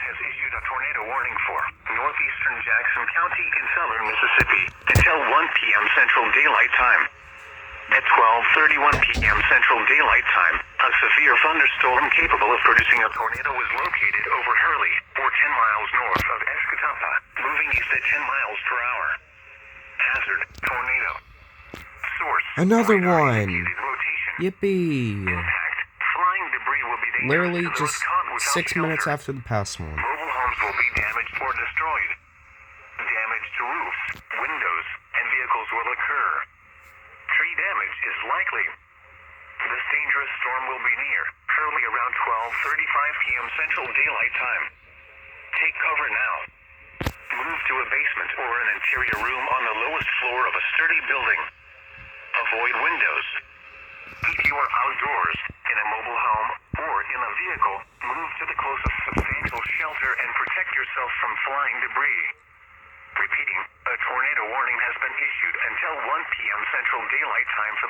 has issued a tornado warning for northeastern Jackson County in southern Mississippi until 1 p.m. Central Daylight Time. At 12:31 p.m. Central Daylight Time, a severe thunderstorm capable of producing a tornado was located over Hurley, or 10 miles north of Escatawpa, moving east at 10 miles per hour. Hazard, tornado. Source, Another one. radar-indicated rotation. Yippee. Impact, flying debris will be dangerous Literally to those just caught without 6 minutes shelter. after the past one. Mobile homes will be damaged or destroyed. Damage to roofs, windows, and vehicles will occur. Tree damage is likely. This dangerous storm will be near Hurley around 12:35 p.m. Central Daylight Time. Take cover now. Move to a basement or an interior room on the lowest floor of a sturdy building. Avoid windows. If you are outdoors, in a mobile home, or in a vehicle, move to the closest substantial shelter and protect yourself from flying debris. Repeating, a tornado warning has been issued until 1 p.m. Central Daylight Time for